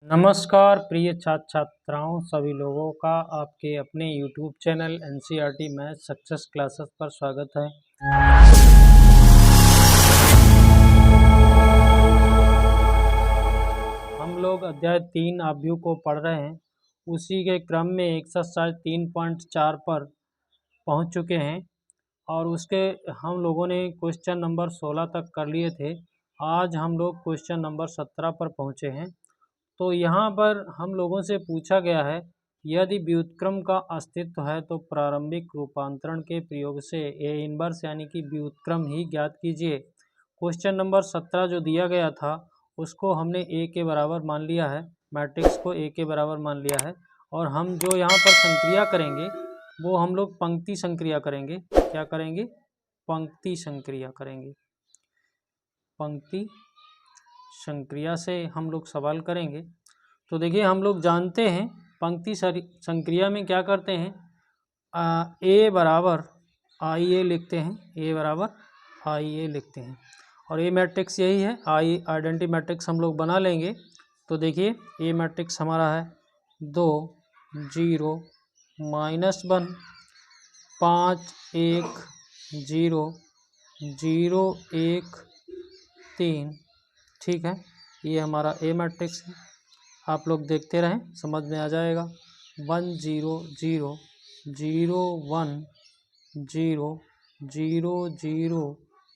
नमस्कार प्रिय छात्र छात्राओं सभी लोगों का आपके अपने YouTube channel NCERT math success classes पर स्वागत है। हम लोग अध्याय 3 आव्यूह को पढ़ रहे हैं। उसी के क्रम में एक्सरसाइज 3.4 पर पहुंच चुके हैं और उसके हम लोगों ने क्वेश्चन नंबर 16 तक कर लिए थे। आज हम लोग क्वेश्चन नंबर 17 पर पहुंचे हैं। तो यहाँ पर हम लोगों से पूछा गया है, यदि व्युत्क्रम का अस्तित्व है तो प्रारंभिक रूपांतरण के प्रयोग से ए इनवर्स यानी कि व्युत्क्रम ही ज्ञात कीजिए। क्वेश्चन नंबर 17 जो दिया गया था उसको हमने ए के बराबर मान लिया है, मैट्रिक्स को ए के बराबर मान लिया है और हम जो यहाँ पर संक्रिया करेंगे वो हम लोग पंक्ति संक्रिया करेंगे। क्या करेंगे? पंक्ति संक्रिया करेंगे। पंक्ति संक्रिया से हम लोग सवाल करेंगे। तो देखिए हम लोग जानते हैं पंक्ति संक्रिया में क्या करते हैं, ए बराबर आई ए लिखते हैं, ए बराबर आई ए लिखते हैं और ए मैट्रिक्स यही है, आई आइडेंटिटी मैट्रिक्स हम लोग बना लेंगे। तो देखिए ए मैट्रिक्स हमारा है 2 0 -1 5 1 0 0 1 3। ठीक है, ये हमारा ए मैट्रिक्स है। आप लोग देखते रहें, समझ में आ जाएगा। 1 0 0 0 1 0 0 0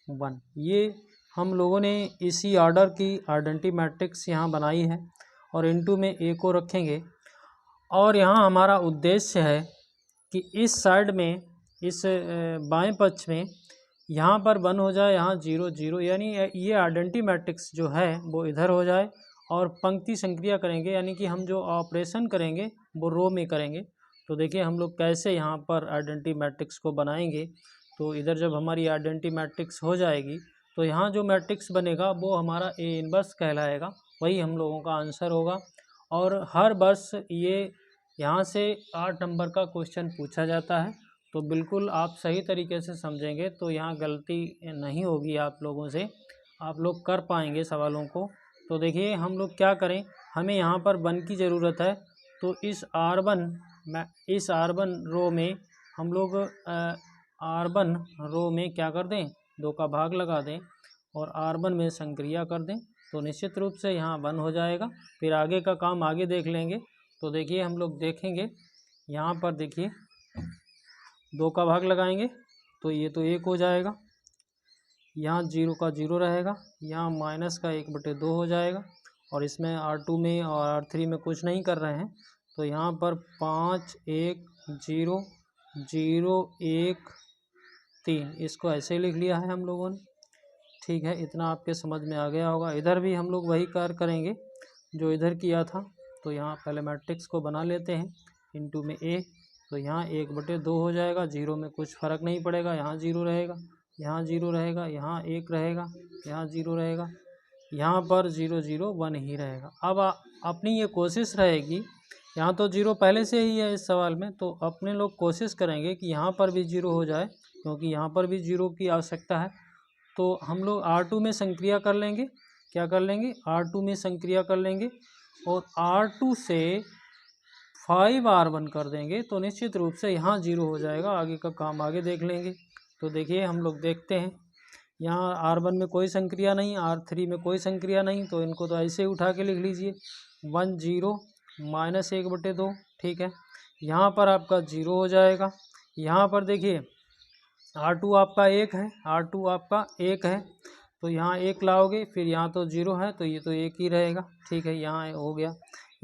1, ये हम लोगों ने इसी ऑर्डर की आइडेंटिटी मैट्रिक्स यहाँ बनाई है और इनटू में ए को रखेंगे। और यहाँ हमारा उद्देश्य है कि इस साइड में, इस बाएं पक्ष में यहाँ पर 1 हो जाए, यहाँ 0 0, यानी ये आइडेंटिटी मैट्रिक्स जो है वो इधर हो जाए और पंक्ति संक्रिया करेंगे, यानी कि हम जो ऑपरेशन करेंगे वो रो में करेंगे। तो देखिए हम लोग कैसे यहाँ पर आइडेंटिटी मैट्रिक्स को बनाएंगे। तो इधर जब हमारी आइडेंटिटी मैट्रिक्स हो जाएगी तो यहाँ जो मैट्रिक्स बनेगा वो हमारा ए इनवर्स कहलाएगा, वही हम लोगों का आंसर होगा। और हर वर्ष ये यहाँ से 8 नंबर का क्वेश्चन पूछा जाता है, तो बिल्कुल आप सही तरीके से समझेंगे तो यहाँ गलती नहीं होगी आप लोगों से, आप लोग कर पाएंगे सवालों को। तो देखिए हम लोग क्या करें, हमें यहाँ पर 1 की ज़रूरत है, तो इस R1 रो में हम लोग R1 रो में क्या कर दें, 2 का भाग लगा दें और R1 में संक्रिया कर दें, तो निश्चित रूप से यहाँ 1 हो जाएगा। फिर आगे का काम आगे देख लेंगे। तो देखिए हम लोग देखेंगे यहाँ पर, देखिए 2 का भाग लगाएंगे तो ये तो 1 हो जाएगा, यहाँ 0 का 0 रहेगा, यहाँ माइनस का 1/2 हो जाएगा और इसमें R2 में और R3 में कुछ नहीं कर रहे हैं, तो यहाँ पर 5 1 0 0 1 3, इसको ऐसे लिख लिया है हम लोगों ने। ठीक है, इतना आपके समझ में आ गया होगा। इधर भी हम लोग वही कार्य करेंगे जो इधर किया था। तो यहाँ पहले मैट्रिक्स को बना लेते हैं, इनटू में ए, तो यहाँ 1/2 हो जाएगा, 0 में कुछ फ़र्क नहीं पड़ेगा, यहाँ 0 रहेगा, यहाँ 0 रहेगा, यहाँ 1 रहेगा, यहाँ 0 रहेगा, यहाँ पर 0 0 1 ही रहेगा। अब अपनी ये कोशिश रहेगी, यहाँ तो 0 पहले से ही है इस सवाल में, तो अपने लोग कोशिश करेंगे कि यहाँ पर भी 0 हो जाए, क्योंकि यहाँ पर भी 0 की आवश्यकता है। तो हम लोग R2 में संक्रिया कर लेंगे। क्या कर लेंगे? R2 में संक्रिया कर लेंगे और R2 से 5R1 कर देंगे, तो निश्चित रूप से यहाँ 0 हो जाएगा। आगे का काम आगे देख लेंगे। तो देखिए हम लोग देखते हैं, यहाँ R1 में कोई संक्रिया नहीं, R3 में कोई संक्रिया नहीं, तो इनको तो ऐसे ही उठा के लिख लीजिए, 1 0 -1/2। ठीक है, यहाँ पर आपका 0 हो जाएगा। यहाँ पर देखिए R2 आपका 1 है, R2 आपका 1 है, तो यहाँ 1 लाओगे, फिर यहाँ तो 0 है तो ये तो 1 ही रहेगा। ठीक है, यहाँ हो गया।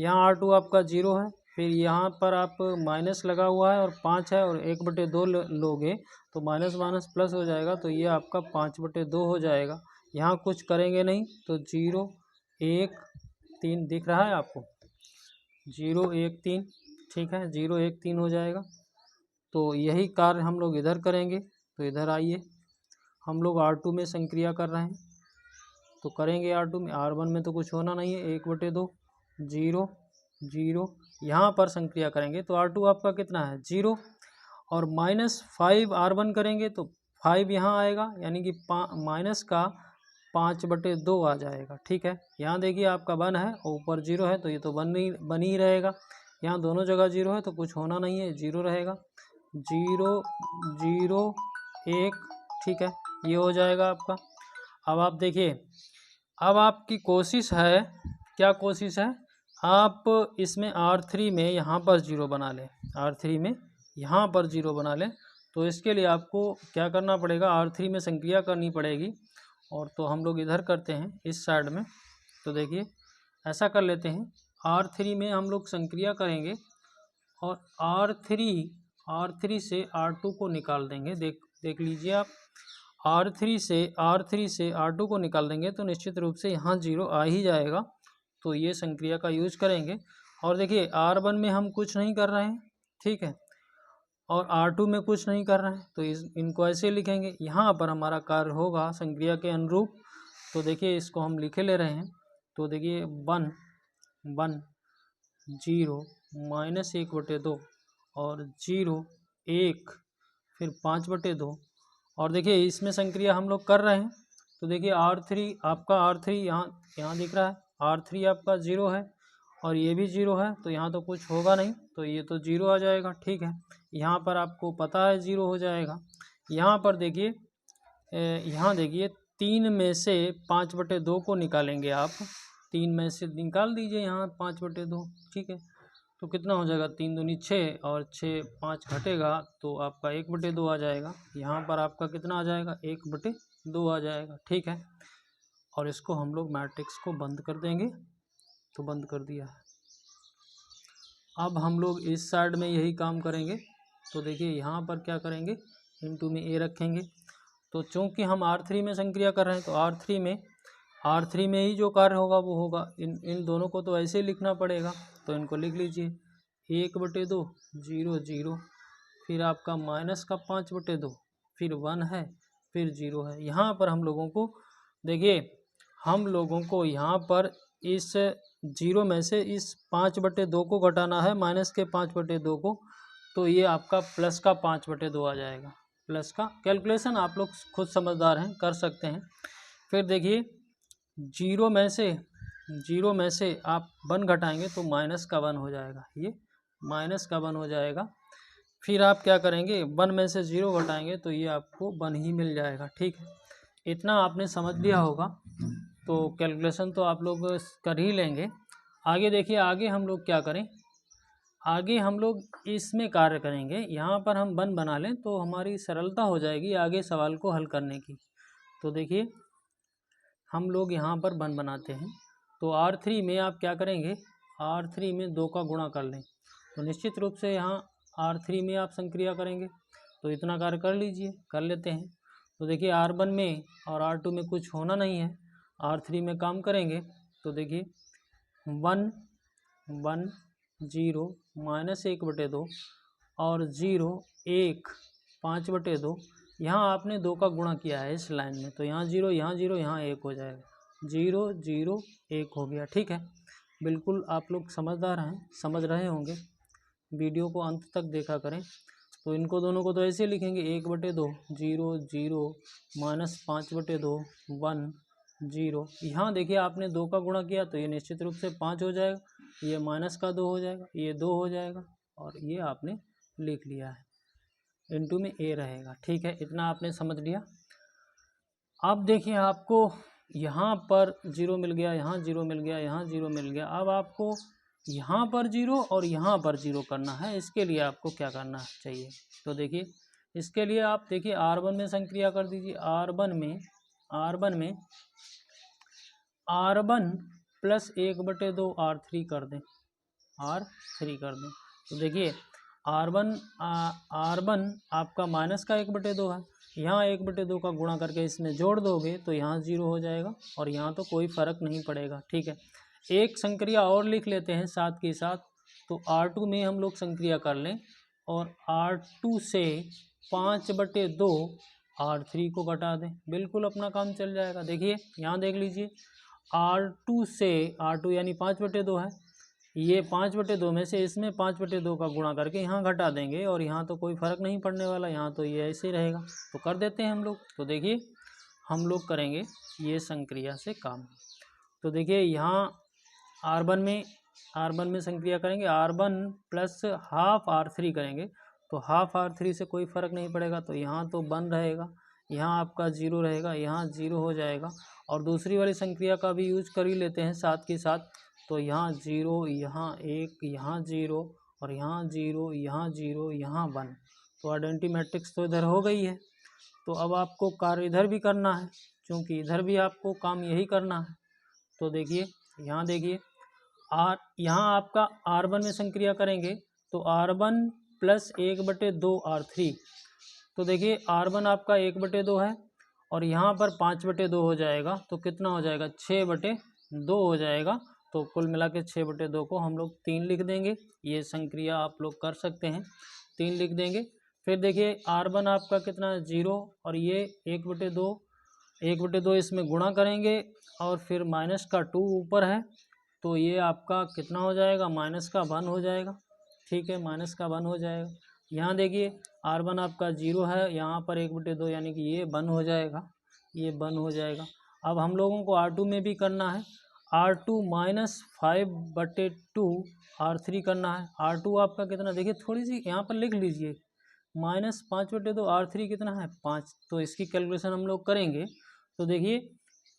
यहाँ R2 आपका 0 है, फिर यहाँ पर आप माइनस लगा हुआ है और 5 है और 1/2 लोगे तो माइनस माइनस प्लस हो जाएगा, तो ये आपका 5/2 हो जाएगा। यहाँ कुछ करेंगे नहीं, तो 0 1 3 दिख रहा है आपको, 0 1 3। ठीक है, 0 1 3 हो जाएगा। तो यही कार्य हम लोग इधर करेंगे। तो इधर आइए, हम लोग R2 में संक्रिया कर रहे हैं, तो करेंगे R2 में। R1 में तो कुछ होना नहीं है, 1/2 0 0, यहाँ पर संक्रिया करेंगे तो R2 आपका कितना है, 0, और -5 R1 करेंगे तो 5 यहाँ आएगा, यानी कि माइनस का 5/2 आ जाएगा। ठीक है, यहाँ देखिए आपका 1 है और ऊपर 0 है तो ये तो बन ही रहेगा। यहाँ दोनों जगह 0 है तो कुछ होना नहीं है, 0 रहेगा। 0 0 1, ठीक है, ये हो जाएगा आपका। अब आप देखिए, अब आपकी कोशिश है, क्या कोशिश है, आप इसमें R3 में यहाँ पर 0 बना लें, R3 में यहाँ पर 0 बना लें। तो इसके लिए आपको क्या करना पड़ेगा, R3 में संक्रिया करनी पड़ेगी। और तो हम लोग इधर करते हैं इस साइड में। तो देखिए ऐसा कर लेते हैं, R3 में हम लोग संक्रिया करेंगे और R3 से R2 को निकाल देंगे। देख लीजिए आप, R3 से R2 को निकाल देंगे तो निश्चित रूप से यहाँ 0 आ ही जाएगा। तो ये संक्रिया का यूज करेंगे। और देखिए R1 में हम कुछ नहीं कर रहे हैं, ठीक है, और R2 में कुछ नहीं कर रहे हैं, तो इनको ऐसे लिखेंगे। यहाँ पर हमारा कार्य होगा संक्रिया के अनुरूप। तो देखिए इसको हम लिखे ले रहे हैं। तो देखिए 1 1 0 -1/2 और 0 1 फिर 5/2। और देखिए इसमें संक्रिया हम लोग कर रहे हैं। तो देखिए R3 यहाँ दिख रहा है, R3 आपका 0 है और ये भी 0 है, तो यहाँ तो कुछ होगा नहीं, तो ये तो 0 आ जाएगा। ठीक है, यहाँ पर आपको पता है 0 हो जाएगा। यहाँ पर देखिए, यहाँ देखिए 3 में से 5/2 को निकालेंगे आप। 3 में से निकाल दीजिए यहाँ 5/2, ठीक है, तो कितना हो जाएगा, 3 दूनी 6 और 6 5 घटेगा तो आपका 1/2 आ जाएगा। यहाँ पर आपका कितना आ जाएगा, 1/2 आ जाएगा। ठीक है, और इसको हम लोग मैट्रिक्स को बंद कर देंगे। तो बंद कर दिया है। अब हम लोग इस साइड में यही काम करेंगे। तो देखिए यहाँ पर क्या करेंगे, इनटू में ए रखेंगे। तो चूँकि हम R3 में संक्रिया कर रहे हैं तो R3 में ही जो कार्य होगा वो होगा। इन दोनों को तो ऐसे ही लिखना पड़ेगा। तो इनको लिख लीजिए, 1/2 0 0, फिर आपका माइनस का 5/2, फिर 1 है, फिर 0 है। यहाँ पर हम लोगों को देखिए, हम लोगों को यहाँ पर इस 0 में से इस 5/2 को घटाना है, माइनस के 5/2 को। तो ये आपका प्लस का 5/2 आ जाएगा। प्लस का कैलकुलेशन आप लोग खुद समझदार हैं, कर सकते हैं। फिर देखिए 0 में से आप 1 घटाएंगे तो माइनस का 1 हो जाएगा, ये माइनस का 1 हो जाएगा। फिर आप क्या करेंगे, 1 में से 0 घटाएंगे तो ये आपको 1 ही मिल जाएगा। ठीक है, इतना आपने समझ लिया होगा। तो कैलकुलेशन तो आप लोग कर ही लेंगे। आगे देखिए, आगे हम लोग क्या करें, आगे हम लोग इसमें कार्य करेंगे। यहाँ पर हम 1 बना लें तो हमारी सरलता हो जाएगी आगे सवाल को हल करने की। तो देखिए हम लोग यहाँ पर 1 बनाते हैं। तो R3 में आप क्या करेंगे, R3 में 2 का गुणा कर लें। तो निश्चित रूप से यहाँ R3 में आप संक्रिया करेंगे। तो इतना कार्य कर लीजिए, कर लेते हैं। तो देखिए R1 में और R2 में कुछ होना नहीं है, R3 में काम करेंगे। तो देखिए 1 1 0 -1/2 और 0 1 5/2। यहाँ आपने 2 का गुणा किया है इस लाइन में, तो यहाँ 0 यहाँ 0 यहाँ 1 हो जाएगा। 0 0 1 हो गया। ठीक है, बिल्कुल आप लोग समझदार हैं, समझ रहे होंगे। वीडियो को अंत तक देखा करें। तो इनको दोनों को तो ऐसे लिखेंगे, 1/2 0 0 -5/2 1 0। यहाँ देखिए आपने 2 का गुणा किया तो ये निश्चित रूप से 5 हो जाएगा, ये माइनस का 2 हो जाएगा, ये 2 हो जाएगा और ये आपने लिख लिया है, इनटू में ए रहेगा। ठीक है, इतना आपने समझ लिया। अब देखिए आपको यहाँ पर 0 मिल गया, यहाँ 0 मिल गया, यहाँ 0 मिल गया। अब आपको यहाँ पर 0 और यहाँ पर 0 करना है। इसके लिए आपको क्या करना चाहिए, तो देखिए इसके लिए आप देखिए R1 में संक्रिया कर दीजिए। R1 में R1 प्लस 1/2 R3 कर दें, R3 कर दें। तो देखिए R1 आपका माइनस का 1/2 है। यहाँ 1/2 का गुणा करके इसमें जोड़ दोगे तो यहाँ 0 हो जाएगा और यहाँ तो कोई फ़र्क नहीं पड़ेगा। ठीक है, एक संक्रिया और लिख लेते हैं साथ के साथ। तो R2 में हम लोग संक्रिया कर लें और R2 से 5/2 R3 को घटा दें, बिल्कुल अपना काम चल जाएगा। देखिए यहाँ देख लीजिए, R2 यानी 5/2 है, ये 5/2 में से इसमें 5/2 का गुणा करके यहाँ घटा देंगे और यहाँ तो कोई फ़र्क नहीं पड़ने वाला, यहाँ तो ये ऐसे ही रहेगा। तो कर देते हैं हम लोग। तो देखिए हम लोग करेंगे ये संक्रिया से काम। तो देखिए यहाँ R1 में संक्रिया करेंगे, R1 प्लस हाफ R3 करेंगे, तो हाफ R3 से कोई फ़र्क नहीं पड़ेगा, तो यहाँ तो 1 रहेगा, यहाँ आपका 0 रहेगा, यहाँ 0 हो जाएगा। और दूसरी वाली संक्रिया का भी यूज कर ही लेते हैं साथ के साथ, तो यहाँ 0, यहाँ 1, यहाँ 0 और यहाँ 0, यहाँ 0, यहाँ 1, तो आइडेंटिटी मैट्रिक्स तो इधर हो गई है। तो अब आपको कार्य इधर भी करना है, क्योंकि इधर भी आपको काम यही करना है। तो देखिए यहाँ देखिए यहाँ आपका R1 में संक्रिया करेंगे तो R1 प्लस 1/2 R3, तो देखिए R1 आपका 1/2 है और यहाँ पर 5/2 हो जाएगा, तो कितना हो जाएगा 6/2 हो जाएगा। तो कुल मिला के 6/2 को हम लोग 3 लिख देंगे। ये संक्रिया आप लोग कर सकते हैं, 3 लिख देंगे। फिर देखिए R1 आपका कितना है 0 और ये 1/2 इसमें गुणा करेंगे और फिर माइनस का 2 ऊपर है, तो ये आपका कितना हो जाएगा माइनस का 1 हो जाएगा। ठीक है, माइनस का 1 हो जाएगा। यहाँ देखिए R1 आपका 0 है, यहाँ पर 1/2 यानी कि ये 1 हो जाएगा, ये 1 हो जाएगा। अब हम लोगों को R2 में भी करना है, R2 माइनस 5/2 R3 करना है। R2 आपका कितना देखिए थोड़ी सी यहाँ पर लिख लीजिए, माइनस 5/2 R3 कितना है 5, तो इसकी कैलकुलेशन हम लोग करेंगे। तो देखिए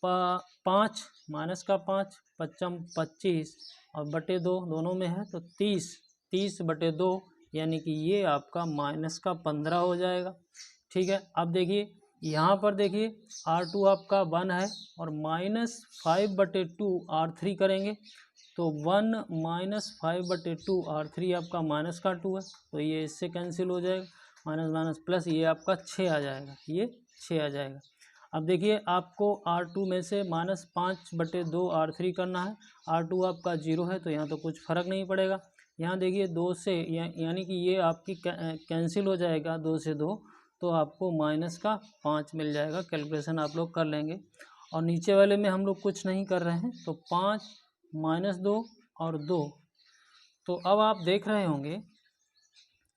5 माइनस का 5 पच्चम 25 और बटे 2 दोनों में है, तो 30/2 यानी कि ये आपका माइनस का 15 हो जाएगा। ठीक है, अब देखिए यहाँ पर देखिए R2 आपका 1 है और माइनस 5/2 R3 करेंगे, तो 1 माइनस 5/2 R3 आपका माइनस का 2 है, तो ये इससे कैंसिल हो जाएगा, माइनस माइनस प्लस, ये आपका 6 आ जाएगा, ये 6 आ जाएगा। अब देखिए आपको R2 में से माइनस 5/2 R3 करना है, R2 आपका 0 है, तो यहाँ तो कुछ फ़र्क नहीं पड़ेगा। यहाँ देखिए 2 से यानी कि ये आपकी कैंसिल हो जाएगा, 2 से 2, तो आपको माइनस का 5 मिल जाएगा। कैलकुलेशन आप लोग कर लेंगे। और नीचे वाले में हम लोग कुछ नहीं कर रहे हैं, तो 5 माइनस 2 और 2, तो अब आप देख रहे होंगे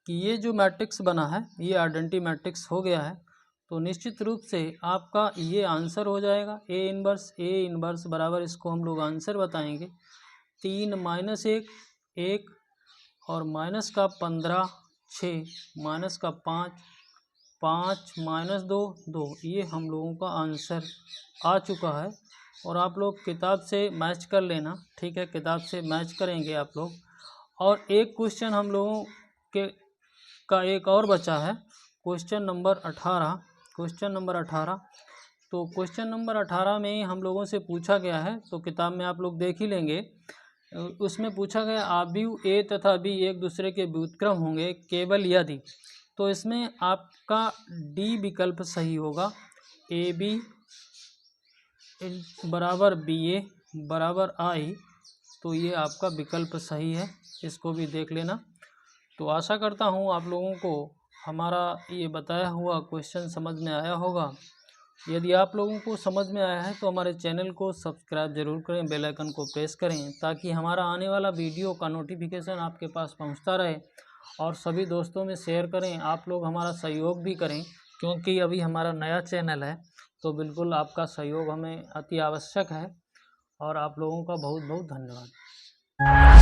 कि ये जो मैट्रिक्स बना है ये आइडेंटिटी मैट्रिक्स हो गया है। तो निश्चित रूप से आपका ये आंसर हो जाएगा ए इनवर्स बराबर, इसको हम लोग आंसर बताएंगे 3 माइनस 1 1 और माइनस का 15 6 माइनस का 5 5 माइनस 2 2, ये हम लोगों का आंसर आ चुका है। और आप लोग किताब से मैच कर लेना, ठीक है, किताब से मैच करेंगे आप लोग। और एक क्वेश्चन हम लोगों के का एक और बचा है, क्वेश्चन नंबर 18। तो क्वेश्चन नंबर 18 में हम लोगों से पूछा गया है, तो किताब में आप लोग देख ही लेंगे, उसमें पूछा गया आव्यूह ए तथा बी एक दूसरे के व्युत्क्रम होंगे केवल यदि, तो इसमें आपका डी विकल्प सही होगा, ए बी बराबर बी ए बराबर आई, तो ये आपका विकल्प सही है, इसको भी देख लेना। तो आशा करता हूँ आप लोगों को हमारा ये बताया हुआ क्वेश्चन समझ में आया होगा। यदि आप लोगों को समझ में आया है तो हमारे चैनल को सब्सक्राइब जरूर करें, बेल आइकन को प्रेस करें, ताकि हमारा आने वाला वीडियो का नोटिफिकेशन आपके पास पहुंचता रहे। और सभी दोस्तों में शेयर करें, आप लोग हमारा सहयोग भी करें, क्योंकि अभी हमारा नया चैनल है, तो बिल्कुल आपका सहयोग हमें अति आवश्यक है। और आप लोगों का बहुत बहुत धन्यवाद।